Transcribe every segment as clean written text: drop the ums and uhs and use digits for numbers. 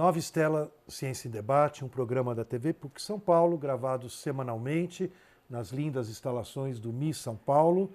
Nova Estela Ciência em Debate, um programa da TV PUC São Paulo, gravado semanalmente nas lindas instalações do MI São Paulo,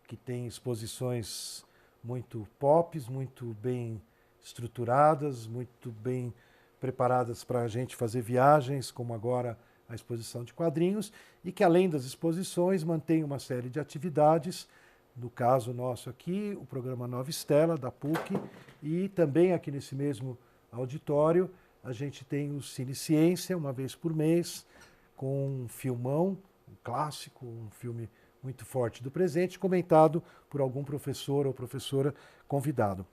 que tem exposições muito pops, muito bem estruturadas, muito bem preparadas para a gente fazer viagens, como agora a exposição de quadrinhos, e que além das exposições mantém uma série de atividades, no caso nosso aqui, o programa Nova Estela, da PUC, e também aqui nesse mesmo auditório, a gente tem o Cine Ciência, uma vez por mês, com um filmão, um clássico, um filme muito forte do presente, comentado por algum professor ou professora convidado.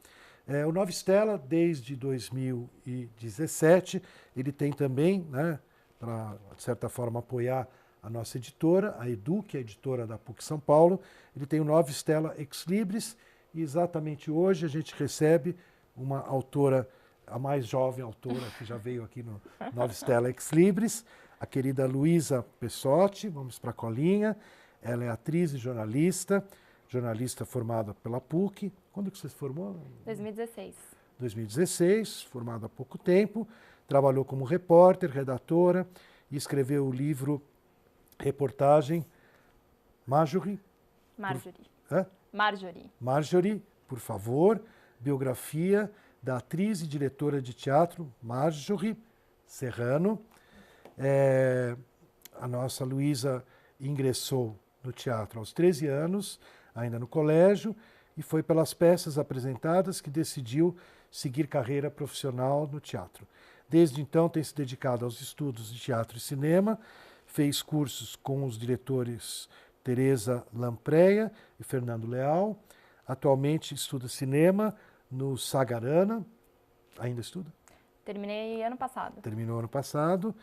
O Nova Estela, desde 2017, ele tem também, né, para, de certa forma, apoiar a nossa editora, a Edu, que é a editora da PUC São Paulo, ele tem o Nova Estela Ex Libris, e exatamente hoje a gente recebe uma autora, a mais jovem autora que já veio aqui no Nova Estela Ex Libris, a querida Luísa Pessotti. Vamos para a colinha. Ela é atriz e jornalista formada pela PUC. Quando que você se formou? 2016. 2016, formada há pouco tempo. Trabalhou como repórter, redatora e escreveu o livro reportagem Marjorie. Marjorie, por favor. Biografia da atriz e diretora de teatro Marjorie Serrano. A nossa Luísa ingressou no teatro aos 13 anos, ainda no colégio, e foi pelas peças apresentadas que decidiu seguir carreira profissional no teatro. Desde então tem se dedicado aos estudos de teatro e cinema, fez cursos com os diretores Teresa Lampreia e Fernando Leal. Atualmente estuda cinema no Sagarana. Ainda estuda? Terminei ano passado. Terminou ano passado.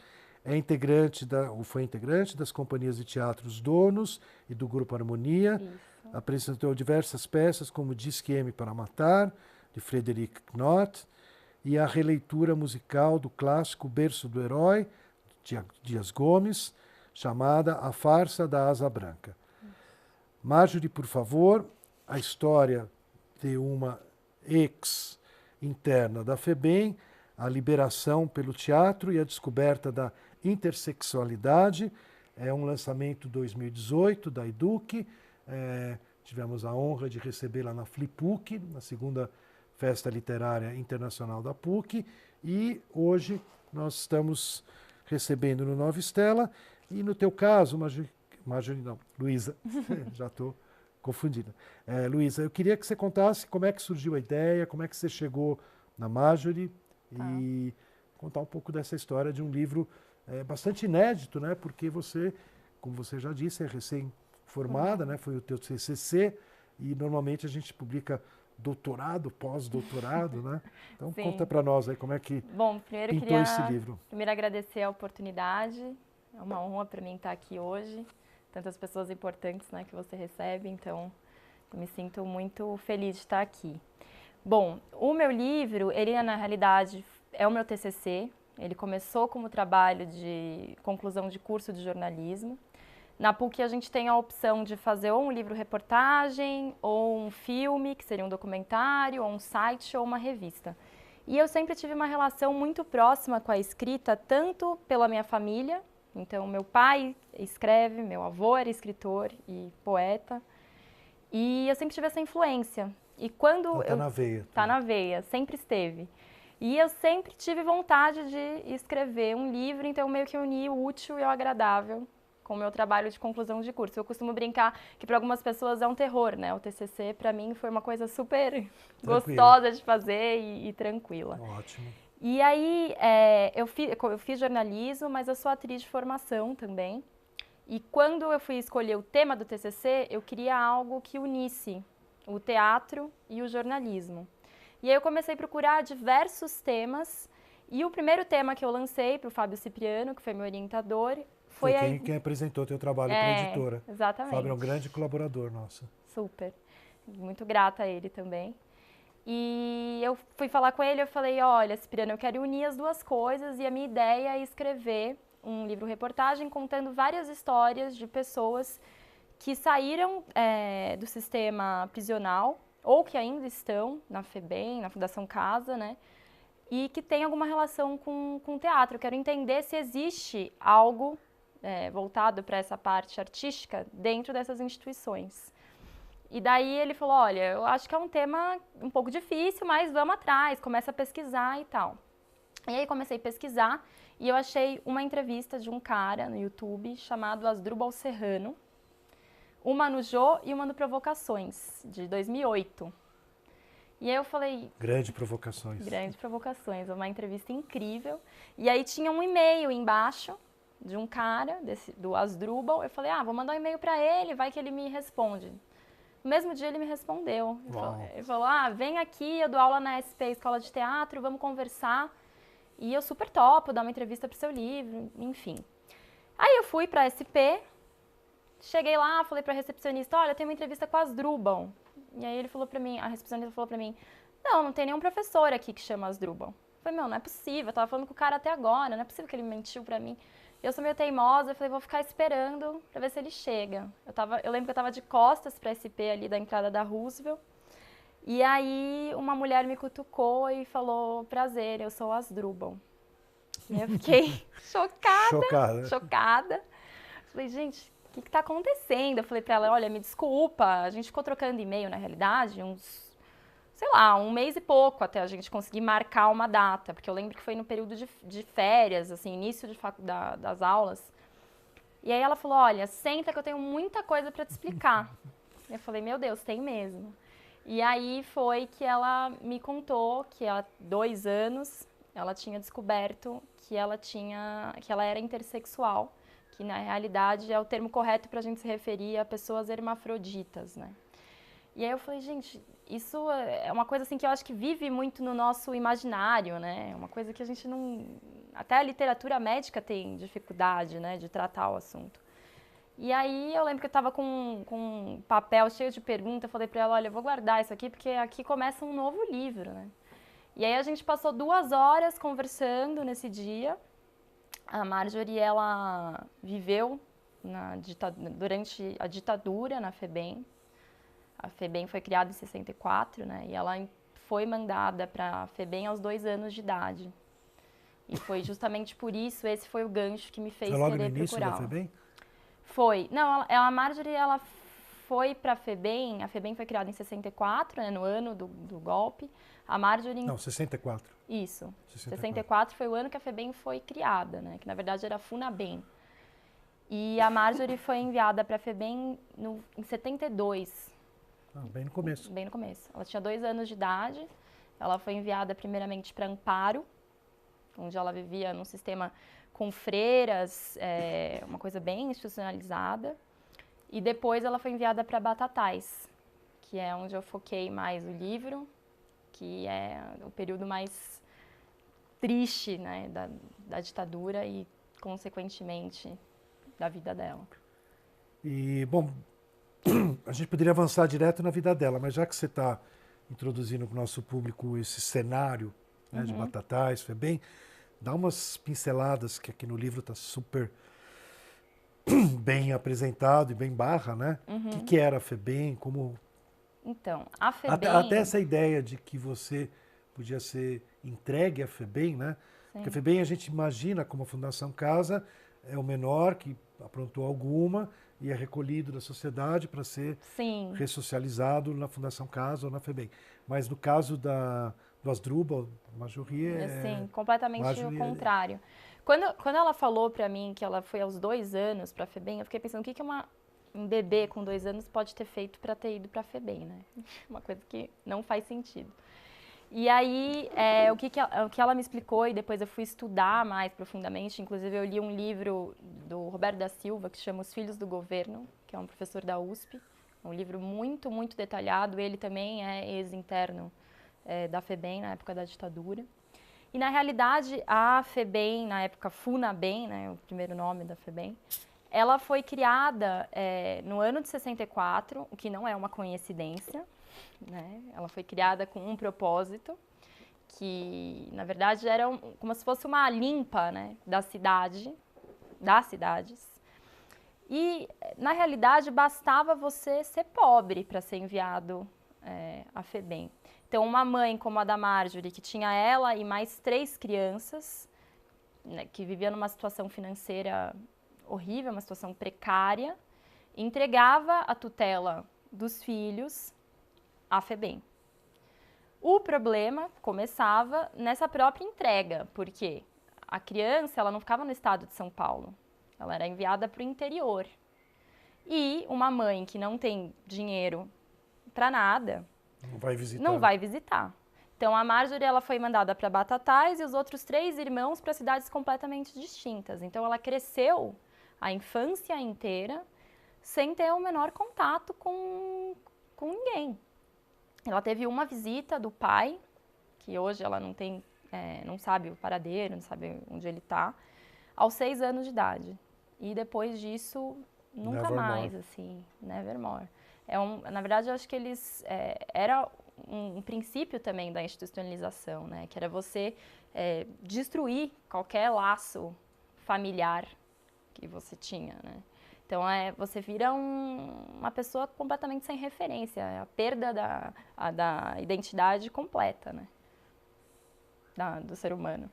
Foi integrante das companhias de teatro Os Donos e do Grupo Harmonia. Isso. Apresentou diversas peças, como Disque M para Matar, de Frederic Knott, e a releitura musical do clássico Berço do Herói, de Dias Gomes, chamada A Farsa da Asa Branca. Marjorie, por favor, a história de uma ex-interna da FEBEM, a liberação pelo teatro e a descoberta da intersexualidade. É um lançamento 2018 da EDUC. Tivemos a honra de recebê-la na FliPUC, na segunda Festa Literária Internacional da PUC. E hoje nós estamos recebendo no Nova Estela. E no teu caso, Luísa, já estou confundida. Luísa, eu queria que você contasse como é que surgiu a ideia, como é que você chegou na Marjorie, e contar um pouco dessa história de um livro bastante inédito, né? Porque você, como você já disse, é recém-formada, né? Foi o teu TCC, e normalmente a gente publica doutorado, pós-doutorado, né? Então, sim, conta para nós aí como é que pintou esse livro. Primeiro agradecer a oportunidade, é uma honra para mim estar aqui hoje, tantas pessoas importantes, né, que você recebe, então eu me sinto muito feliz de estar aqui. Bom, o meu livro, ele na realidade é o meu TCC, ele começou como trabalho de conclusão de curso de jornalismo. Na PUC a gente tem a opção de fazer ou um livro-reportagem, ou um filme, que seria um documentário, ou um site, ou uma revista. E eu sempre tive uma relação muito próxima com a escrita, tanto pela minha família, então meu pai escreve, meu avô era escritor e poeta, e eu sempre tive essa influência. E quando tá na veia. Tá na veia, sempre esteve. E eu sempre tive vontade de escrever um livro, então meio que uni o útil e o agradável com o meu trabalho de conclusão de curso. Eu costumo brincar que para algumas pessoas é um terror, né? O TCC para mim foi uma coisa super gostosa de fazer e tranquila. Ótimo. E aí eu fiz jornalismo, mas eu sou atriz de formação também. E quando eu fui escolher o tema do TCC, eu queria algo que unisse o teatro e o jornalismo. E aí eu comecei a procurar diversos temas, e o primeiro tema que eu lancei para o Fábio Cipriano, que foi meu orientador, foi quem apresentou teu trabalho para a editora. Exatamente. Fábio é um grande colaborador nosso. Super. Muito grata a ele também. E eu fui falar com ele, eu falei, olha, Cipriano, eu quero unir as duas coisas, e a minha ideia é escrever um livro-reportagem contando várias histórias de pessoas que saíram do sistema prisional, ou que ainda estão na FEBEM, na Fundação Casa, né? e que tem alguma relação com teatro. Eu quero entender se existe algo voltado para essa parte artística dentro dessas instituições. E daí ele falou, olha, eu acho que é um tema um pouco difícil, mas vamos atrás, começa a pesquisar e tal. E aí comecei a pesquisar e eu achei uma entrevista de um cara no YouTube chamado Asdrubal Serrano, uma no Jô e uma no Provocações, de 2008. E aí eu falei... Grande Provocações. Grande Provocações, uma entrevista incrível. E aí tinha um e-mail embaixo de um cara, do Asdrubal. Eu falei, vou mandar um e-mail para ele, vai que ele me responde. No mesmo dia ele me respondeu. Ele falou, vem aqui, eu dou aula na SP Escola de Teatro, vamos conversar. E eu super topo, dar uma entrevista pro seu livro, enfim. Aí eu fui pra SP, cheguei lá, falei pra recepcionista, olha, tem uma entrevista com a Asdrubal. E aí a recepcionista falou pra mim, não tem nenhum professor aqui que chama Asdrubal. Eu falei, não é possível, eu tava falando com o cara até agora, não é possível que ele mentiu pra mim. Eu sou meio teimosa, eu falei, vou ficar esperando pra ver se ele chega. Eu lembro que eu tava de costas pra SP ali da entrada da Roosevelt. E aí uma mulher me cutucou e falou, prazer, eu sou Asdrubal. E eu fiquei chocada. Falei, gente, o que tá acontecendo? Eu falei pra ela, olha, me desculpa, a gente ficou trocando e-mail, na realidade, um mês e pouco até a gente conseguir marcar uma data, porque eu lembro que foi no período de férias, assim, início das aulas. E aí ela falou, olha, senta que eu tenho muita coisa pra te explicar. Eu falei, meu Deus, tem mesmo. E aí foi que ela me contou que há 2 anos ela tinha descoberto que ela era intersexual, que na realidade é o termo correto para a gente se referir a pessoas hermafroditas, né? E aí eu falei, gente, isso é uma coisa assim que eu acho que vive muito no nosso imaginário, né? É uma coisa que a gente não... Até a literatura médica tem dificuldade, né, de tratar o assunto. E aí eu lembro que eu estava com um papel cheio de perguntas, eu falei para ela, olha, eu vou guardar isso aqui porque aqui começa um novo livro, né? E aí a gente passou 2 horas conversando nesse dia. A Marjorie, ela viveu durante a ditadura na FEBEM. A FEBEM foi criada em 64, né? E ela foi mandada para a FEBEM aos 2 anos de idade. E foi justamente por isso, esse foi o gancho que me fez querer procurar. Foi logo no início da FEBEM? Foi. Não, a Marjorie, ela foi para a FEBEM foi criada em 64, né, no ano do golpe. A Marjorie... Não, 64. Isso. 64 foi o ano que a FEBEM foi criada, né, que na verdade era a FUNABEM. E a Marjorie foi enviada para a FEBEM em 72. Bem no começo. Bem no começo. Ela tinha 2 anos de idade. Ela foi enviada primeiramente para Amparo, onde ela vivia num sistema com freiras, uma coisa bem institucionalizada. E depois ela foi enviada para Batatais, que é onde eu foquei mais o livro, que é o período mais triste, né, da ditadura e, consequentemente, da vida dela. E, bom, a gente poderia avançar direto na vida dela, mas já que você está introduzindo para o nosso público esse cenário, né, de Batatais, FEBEM, dá umas pinceladas, que aqui no livro está super bem apresentado e bem barra, né? O que era a FEBEM, como... Então, a FEBEM... Até essa ideia de que você podia ser entregue à FEBEM, né? Sim. Porque a FEBEM a gente imagina como a Fundação Casa é o menor que aprontou alguma e é recolhido da sociedade para ser ressocializado na Fundação Casa ou na FEBEM. Mas no caso do Asdrubal, Marjorie Sim, completamente o contrário. Quando ela falou para mim que ela foi aos 2 anos para a FEBEM, eu fiquei pensando, o que um bebê com 2 anos pode ter feito para ter ido para a FEBEM, né? Uma coisa que não faz sentido. E aí, o que ela me explicou, e depois eu fui estudar mais profundamente, inclusive eu li um livro do Roberto da Silva, que se chama Os Filhos do Governo, que é um professor da USP, um livro muito, muito detalhado, ele também é ex-interno da FEBEM, na época da ditadura. E, na realidade, a FEBEM, na época FUNABEM, né, o primeiro nome da FEBEM, ela foi criada no ano de 64, o que não é uma coincidência, né? Ela foi criada com um propósito, que, na verdade, era como se fosse uma limpa, né, das cidades. E, na realidade, bastava você ser pobre para ser enviado à FEBEM. Então, uma mãe como a da Marjorie, que tinha ela e mais 3 crianças, né, que vivia numa situação financeira horrível, uma situação precária, entregava a tutela dos filhos à FEBEM. O problema começava nessa própria entrega, porque a criança ela não ficava no estado de São Paulo, ela era enviada para o interior. E uma mãe que não tem dinheiro para nada, não vai visitar. Então a Marjorie ela foi mandada para Batatais e os outros 3 irmãos para cidades completamente distintas. Então ela cresceu a infância inteira sem ter o menor contato com ninguém. Ela teve uma visita do pai, que hoje ela não tem, não sabe o paradeiro, não sabe onde ele está, aos 6 anos de idade. E depois disso, nunca mais, assim, nevermore. Na verdade, eu acho que eles... era um princípio também da institucionalização, né? Que era você destruir qualquer laço familiar que você tinha, né? Então, você vira uma pessoa completamente sem referência, é a perda da identidade completa, né? Do ser humano.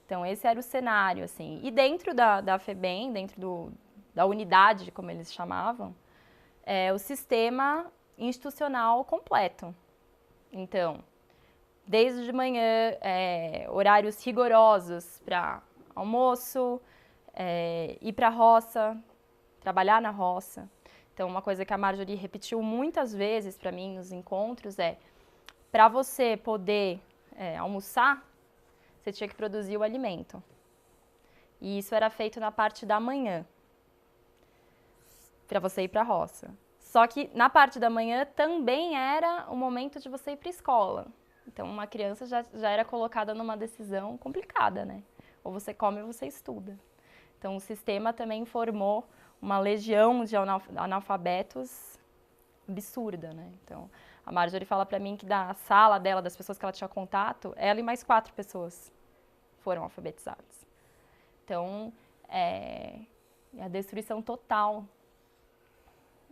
Então, esse era o cenário, assim. E dentro da FEBEM, dentro da unidade, como eles chamavam, o sistema institucional completo. Então, desde de manhã, horários rigorosos para almoço, ir para a roça, trabalhar na roça. Então, uma coisa que a Marjorie repetiu muitas vezes para mim nos encontros para você poder almoçar, você tinha que produzir o alimento. E isso era feito na parte da manhã, para você ir para a roça. Só que na parte da manhã também era o momento de você ir para a escola. Então, uma criança já era colocada numa decisão complicada, né? Ou você come ou você estuda. Então, o sistema também formou uma legião de analfabetos absurda, né? Então, a Marjorie fala para mim que da sala dela, das pessoas que ela tinha contato, ela e mais 4 pessoas foram alfabetizadas. Então, a destruição total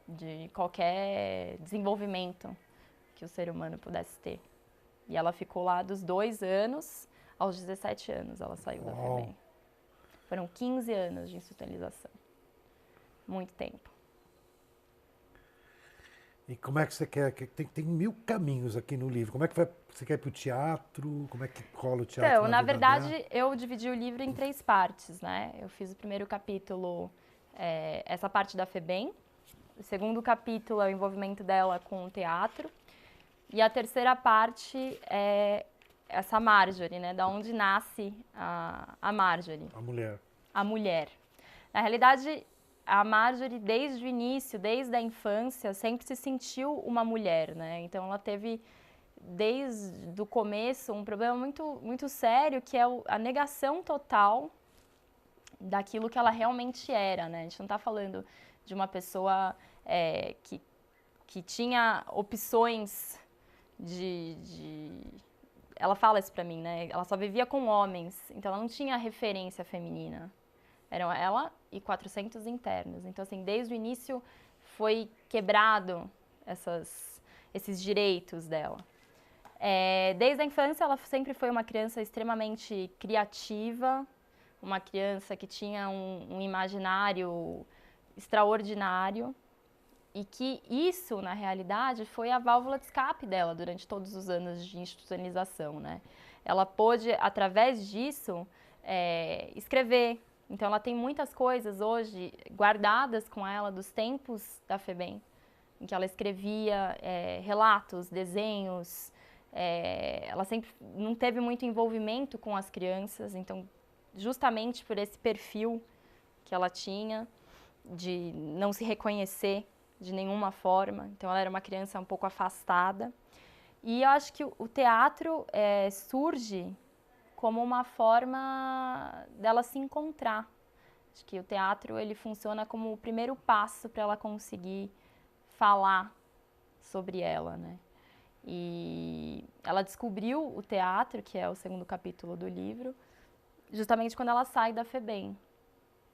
de qualquer desenvolvimento que o ser humano pudesse ter. E ela ficou lá dos 2 anos aos 17 anos, ela saiu da FEBEM. Foram 15 anos de institucionalização. Muito tempo. E como é que você quer? Tem 1000 caminhos aqui no livro. Como é que você quer ir para o teatro? Como é que rola o teatro? Então, na verdade, eu dividi o livro em 3 partes, né? Eu fiz o primeiro capítulo, essa parte da FEBEM. O segundo capítulo é o envolvimento dela com o teatro. E a terceira parte é essa Marjorie, né? Da onde nasce a Marjorie. A mulher. A mulher. Na realidade, a Marjorie, desde o início, desde a infância, sempre se sentiu uma mulher, né? Então, ela teve, desde o começo, um problema muito, muito sério, que é a negação total daquilo que ela realmente era, né? A gente não está falando de uma pessoa que tinha opções Ela fala isso pra mim, né? Ela só vivia com homens, então ela não tinha referência feminina. Eram ela e 400 internos. Então, assim, desde o início foi quebrado esses direitos dela. Desde a infância, ela sempre foi uma criança extremamente criativa, uma criança que tinha um imaginário extraordinário e que isso, na realidade, foi a válvula de escape dela durante todos os anos de institucionalização, né? Ela pôde, através disso, escrever. Então, ela tem muitas coisas hoje guardadas com ela dos tempos da FEBEM, em que ela escrevia relatos, desenhos. Ela sempre não teve muito envolvimento com as crianças, então, justamente por esse perfil que ela tinha, de não se reconhecer de nenhuma forma. Então, ela era uma criança um pouco afastada. E eu acho que o teatro surge como uma forma dela se encontrar. Acho que o teatro ele funciona como o primeiro passo para ela conseguir falar sobre ela, né? E ela descobriu o teatro, que é o segundo capítulo do livro, justamente quando ela sai da FEBEM.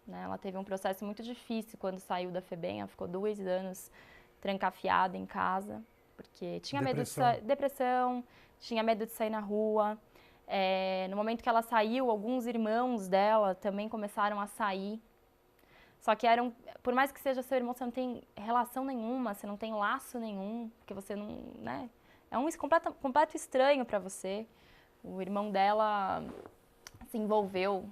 Né? Ela teve um processo muito difícil quando saiu da FEBEM, ela ficou 2 anos trancafiada em casa, porque tinha medo de depressão, tinha medo de sair na rua. No momento que ela saiu, alguns irmãos dela também começaram a sair. Só que por mais que seja seu irmão, você não tem relação nenhuma, você não tem laço nenhum, porque você não, né? É um completo estranho para você. O irmão dela se envolveu,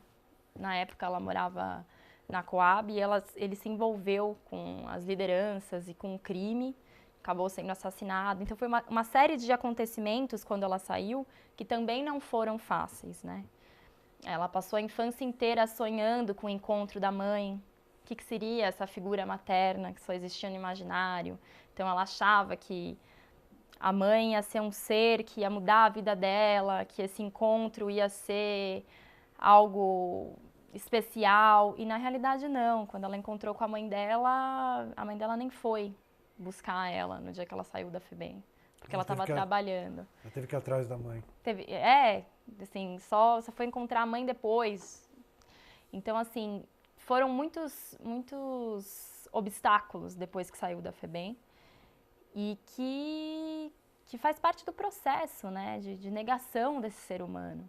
na época ela morava na Coab, e ele se envolveu com as lideranças e com o crime, acabou sendo assassinado. Então foi uma série de acontecimentos quando ela saiu que também não foram fáceis, né? Ela passou a infância inteira sonhando com o encontro da mãe. O que seria essa figura materna que só existia no imaginário? Então ela achava que a mãe ia ser um ser que ia mudar a vida dela, que esse encontro ia ser algo especial, e na realidade não. Quando ela encontrou com a mãe dela nem foi buscar ela no dia que ela saiu da FEBEM, porque ela estava trabalhando. Ela teve que ir atrás da mãe. Assim, só foi encontrar a mãe depois. Então, assim, foram muitos obstáculos depois que saiu da FEBEM, e que faz parte do processo, né, de negação desse ser humano.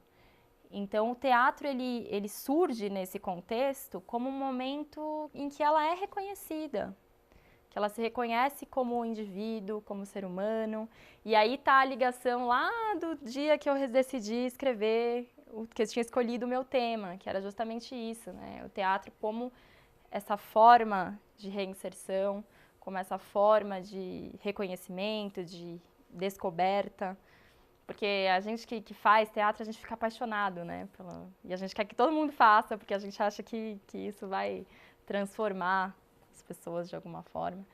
Então, o teatro, ele surge nesse contexto como um momento em que ela é reconhecida, que ela se reconhece como indivíduo, como ser humano, e aí tá a ligação lá do dia que eu decidi escrever, que eu tinha escolhido o meu tema, que era justamente isso, né? O teatro como essa forma de reinserção, como essa forma de reconhecimento, de descoberta. Porque a gente que faz teatro, a gente fica apaixonado, né? E a gente quer que todo mundo faça, porque a gente acha que isso vai transformar as pessoas de alguma forma.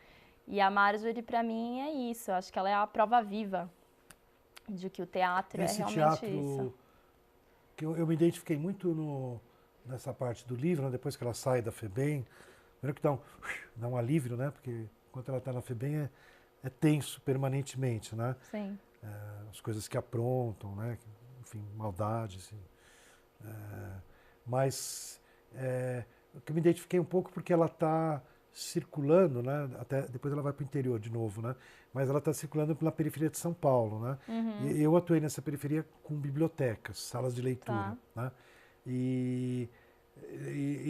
E a Marjorie, para mim, é isso. Eu acho que ela é a prova viva de que o teatro é realmente teatro, isso. Que eu me identifiquei muito nessa parte do livro, né? Depois que ela sai da FEBEM, primeiro que dá um alívio, né? Porque enquanto ela está na FEBEM é tenso permanentemente, né? Sim. As coisas que aprontam, né? Enfim, maldade, assim. Mas eu me identifiquei um pouco porque ela está circulando, né? Até depois ela vai para o interior de novo, né? Mas ela está circulando pela periferia de São Paulo, né? Uhum. E eu atuei nessa periferia com bibliotecas, salas de leitura, Tá. né? E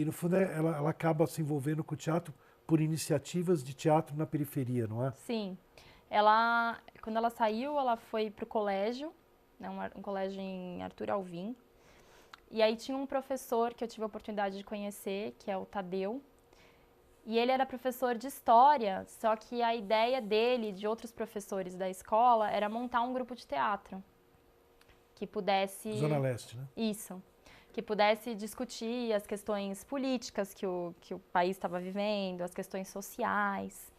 no fundo ela acaba se envolvendo com o teatro por iniciativas de teatro na periferia, não é? Sim. Quando ela saiu, ela foi para o colégio, né, um colégio em Arthur Alvim. E aí tinha um professor que eu tive a oportunidade de conhecer, que é o Tadeu. E ele era professor de história, só que a ideia dele, de outros professores da escola, era montar um grupo de teatro que pudesse... Zona Leste, né? Isso. Que pudesse discutir as questões políticas que o país estava vivendo, as questões sociais.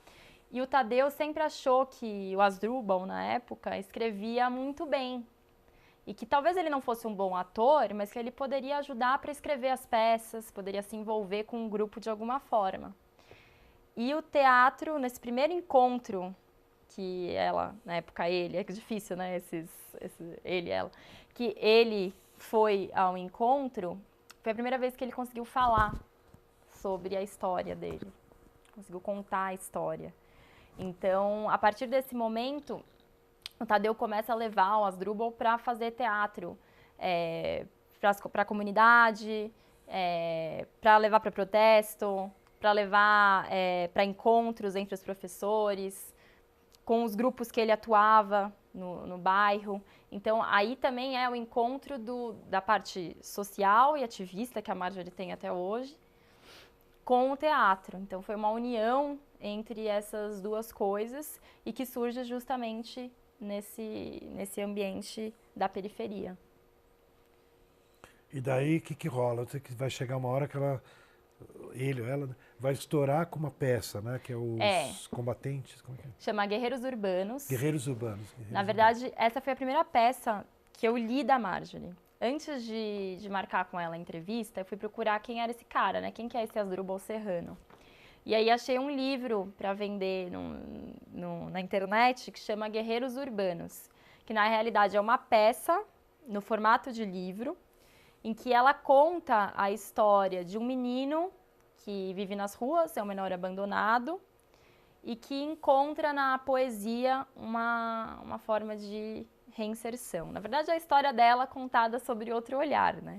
E o Tadeu sempre achou que o Asdrubal, na época, escrevia muito bem. E que talvez ele não fosse um bom ator, mas que ele poderia ajudar para escrever as peças, poderia se envolver com o grupo de alguma forma. E o teatro, nesse primeiro encontro que ela, na época ele, é difícil, né, ele e ela, que ele foi ao encontro, foi a primeira vez que ele conseguiu falar sobre a história dele, conseguiu contar a história. Então, a partir desse momento, o Tadeu começa a levar o Asdrubal para fazer teatro, para a comunidade, para levar para protesto, para levar para encontros entre os professores, com os grupos que ele atuava no bairro. Então, aí também é o encontro da parte social e ativista que a Marjorie tem até hoje, com o teatro. Então, foi uma união entre essas duas coisas e que surge justamente nesse ambiente da periferia. E daí, o que rola? Eu sei que vai chegar uma hora que ele ou ela vai estourar com uma peça, né? Que é os combatentes. Como é que é? Chama Guerreiros Urbanos. Guerreiros Urbanos. Na verdade, essa foi a primeira peça que eu li da Marjorie. Antes de marcar com ela a entrevista, eu fui procurar quem era esse cara, né? Quem que é esse Asdrubal Serrano? E aí achei um livro para vender na internet que chama Guerreiros Urbanos, que na realidade é uma peça no formato de livro, em que ela conta a história de um menino que vive nas ruas, é um menor abandonado, e que encontra na poesia uma forma de reinserção. Na verdade, é a história dela contada sobre outro olhar, né?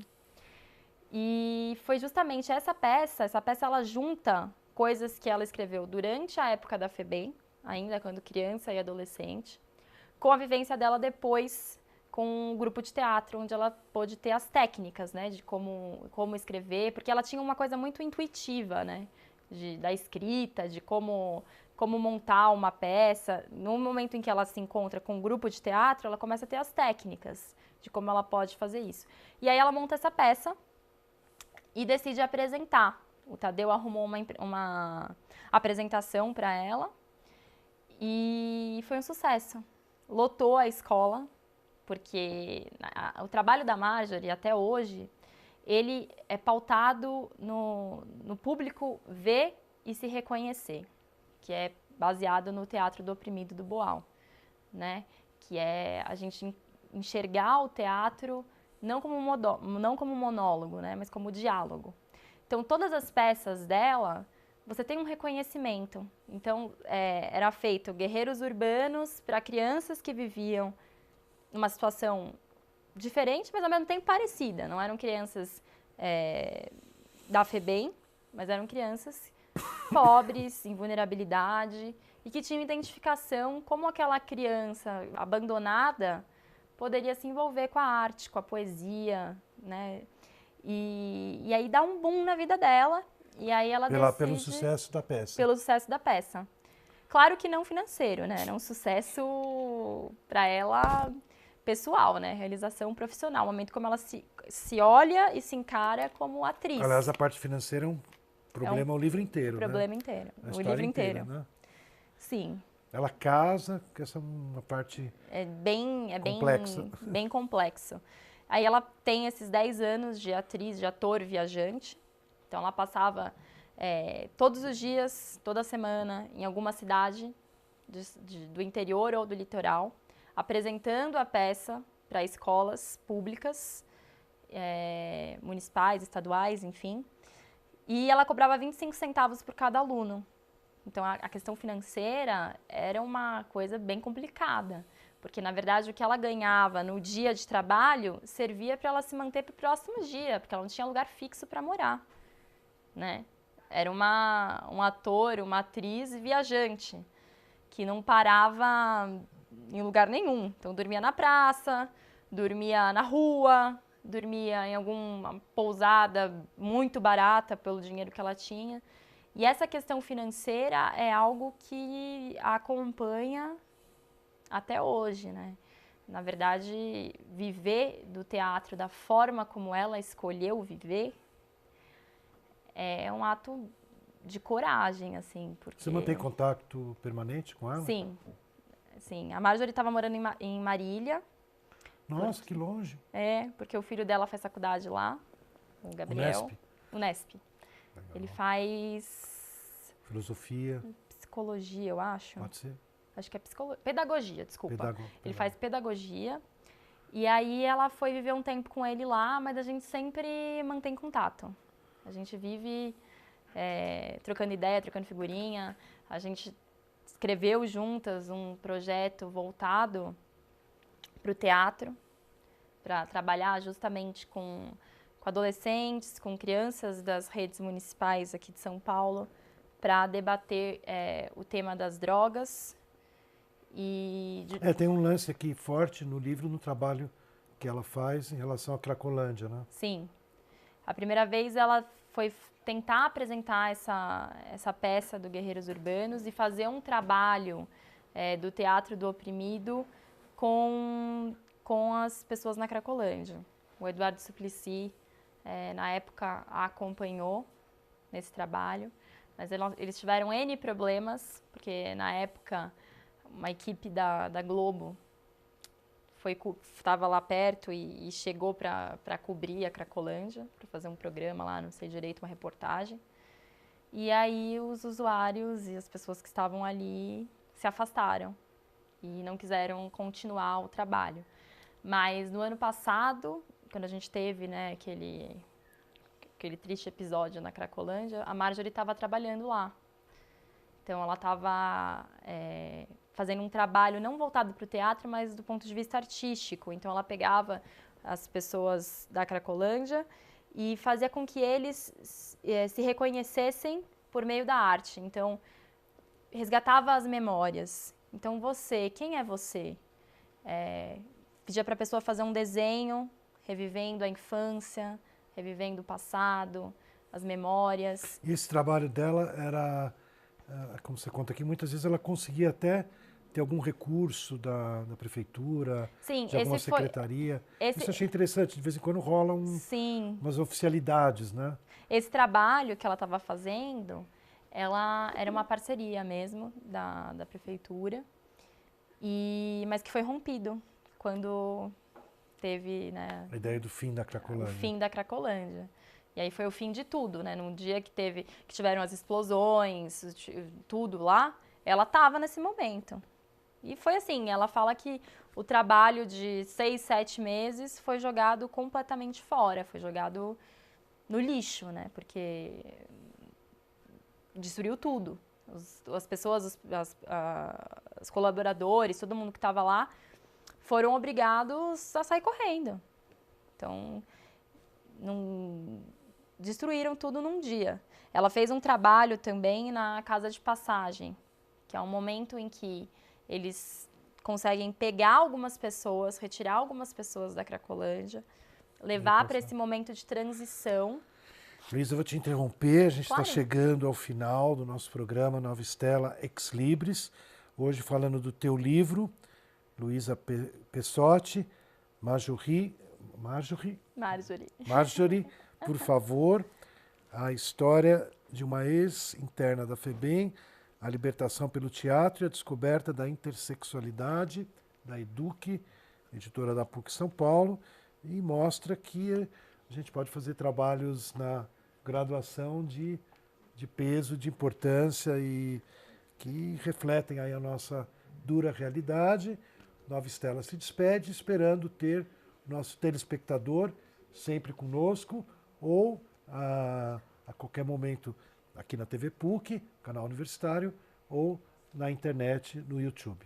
E foi justamente essa peça ela junta coisas que ela escreveu durante a época da FEBEM, ainda quando criança e adolescente, com a vivência dela depois com um grupo de teatro, onde ela pôde ter as técnicas, né, de como escrever, porque ela tinha uma coisa muito intuitiva, né, da escrita, de como montar uma peça. No momento em que ela se encontra com um grupo de teatro, ela começa a ter as técnicas de como ela pode fazer isso. E aí ela monta essa peça e decide apresentar. O Tadeu arrumou uma apresentação para ela e foi um sucesso. Lotou a escola, porque o trabalho da Marjorie, até hoje, ele é pautado no público ver e se reconhecer, que é baseado no Teatro do Oprimido do Boal, né? Que é a gente enxergar o teatro não como monólogo, né? Mas como diálogo. Então, todas as peças dela, você tem um reconhecimento. Então, era feito guerreiros urbanos para crianças que viviam numa situação diferente, mas ao mesmo tempo parecida. Não eram crianças da FEBEM, mas eram crianças pobres, em vulnerabilidade, e que tinham identificação como aquela criança abandonada poderia se envolver com a arte, com a poesia, né? E aí dá um boom na vida dela, e aí ela decide... Pelo sucesso da peça. Pelo sucesso da peça. Claro que não financeiro, né? Era um sucesso para ela pessoal, né? Realização profissional. O momento como ela se olha e se encara como atriz. Aliás, a parte financeira é um problema o livro inteiro, né? Problema inteiro. O livro inteiro. Né? Sim. Ela casa, que essa é uma parte complexa. Bem complexo. Aí ela tem esses 10 anos de atriz, de ator viajante. Então ela passava todos os dias, toda semana, em alguma cidade do interior ou do litoral, apresentando a peça para escolas públicas, municipais, estaduais, enfim. E ela cobrava 25 centavos por cada aluno. Então, a questão financeira era uma coisa bem complicada, porque, na verdade, o que ela ganhava no dia de trabalho servia para ela se manter para o próximo dia, porque ela não tinha lugar fixo para morar, né? Era um ator, uma atriz viajante, que não parava em lugar nenhum. Então, dormia na praça, dormia na rua, dormia em alguma pousada muito barata pelo dinheiro que ela tinha. E essa questão financeira é algo que a acompanha até hoje, né? Na verdade, viver do teatro da forma como ela escolheu viver é um ato de coragem, assim, porque... Você mantém contato permanente com ela? Sim, sim. A Marjorie estava morando em Marília. Nossa, que longe. Porque o filho dela faz faculdade lá, o Gabriel. Unesp. Legal. Ele faz... Filosofia. Psicologia, eu acho. Pode ser. Acho que é pedagogia, desculpa. Ele faz pedagogia. E aí ela foi viver um tempo com ele lá, mas a gente sempre mantém contato. A gente vive trocando ideia, trocando figurinha. A gente escreveu juntas um projeto voltado para o teatro, para trabalhar justamente com adolescentes, com crianças das redes municipais aqui de São Paulo, para debater o tema das drogas. Tem um lance aqui forte no livro, no trabalho que ela faz em relação à Cracolândia, né? Sim. A primeira vez ela foi tentar apresentar essa peça do Guerreiros Urbanos e fazer um trabalho do Teatro do Oprimido com as pessoas na Cracolândia. O Eduardo Suplicy, na época, a acompanhou nesse trabalho, mas eles tiveram N problemas, porque na época uma equipe da Globo estava lá perto e chegou para cobrir a Cracolândia, para fazer um programa lá, não sei direito, uma reportagem. E aí os usuários e as pessoas que estavam ali se afastaram e não quiseram continuar o trabalho. Mas no ano passado, quando a gente teve, né, aquele triste episódio na Cracolândia, a Marjorie estava trabalhando lá. Então ela estava fazendo um trabalho não voltado para o teatro, mas do ponto de vista artístico. Então, ela pegava as pessoas da Cracolândia e fazia com que eles se reconhecessem por meio da arte. Então, resgatava as memórias. Então, você, quem é você? Pedia para a pessoa fazer um desenho, revivendo a infância, revivendo o passado, as memórias. E esse trabalho dela era, como você conta aqui, muitas vezes ela conseguia até ter algum recurso da prefeitura, Sim, de alguma secretaria. Isso eu achei interessante, de vez em quando rolam umas oficialidades, né? Esse trabalho que ela estava fazendo, ela era uma parceria mesmo da prefeitura, mas que foi rompido quando teve, né, a ideia do fim da Cracolândia. O fim da Cracolândia. E aí foi o fim de tudo, né? No dia que tiveram as explosões, tudo lá, ela estava nesse momento. E foi assim, ela fala que o trabalho de 6, 7 meses foi jogado completamente fora, foi jogado no lixo, né? Porque destruiu tudo. As pessoas, os colaboradores, todo mundo que estava lá, foram obrigados a sair correndo. Então, destruíram tudo num dia. Ela fez um trabalho também na Casa de Passagem, que é um momento em que eles conseguem pegar algumas pessoas, retirar algumas pessoas da Cracolândia, levar para esse momento de transição. Luísa, eu vou te interromper, a gente está Claro. chegando ao final do nosso programa Nova Stella Ex Libris, hoje falando do teu livro, Luísa Pessotti, Marjorie, por favor, a história de uma ex-interna da FEBEM, a libertação pelo teatro e a descoberta da intersexualidade, da EDUC, editora da PUC São Paulo, e mostra que a gente pode fazer trabalhos na graduação de peso, de importância e que refletem aí a nossa dura realidade. Nova Stella se despede, esperando ter nosso telespectador sempre conosco ou a qualquer momento aqui na TV PUC, canal universitário, ou na internet, no YouTube.